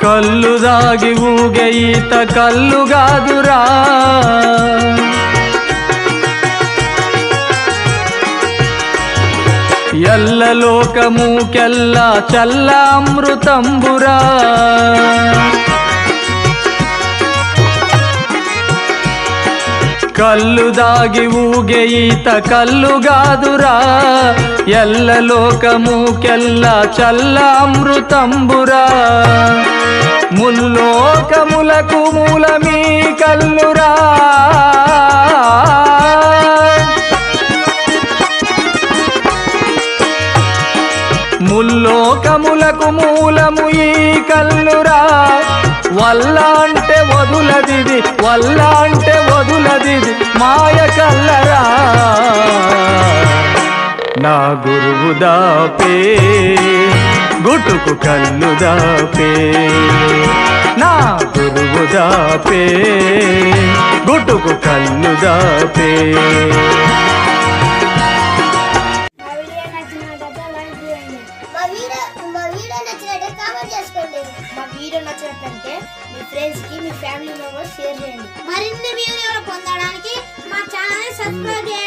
కళ్ళు దాగి ఊగే ఈత కళ్ళుగాదురా ఎల్ల లోకముకెల్లా చల్ల అమృతంబురా కళ్ళు దాగి ఊగే ఈత కళ్ళుగాదురా ఎల్ల లోకముకెల్లా చల్ల అమృతంబురా ముల్లోకములకు మూలమీ కళ్ళురా ముల్లోకములకు మూలము ఈ కళ్ళురా వల్ల అంటే వదులదిది వల్ల అంటే వదులదిది మాయ కల్లరా నా గురువు దాపే గుటుకు కళ్ళు దాపే నా గురువు దాపే గుటుకు కళ్ళు దాపే మా వీడియో నచ్చినట్లయితే మీ ఫ్రెండ్స్ కి మీ ఫ్యామిలీ మెంబర్స్ షేర్ చేయండి. మరిన్ని వీడియోలు పొందడానికి మా ఛానల్ సబ్స్క్రైబ్ చేయండి.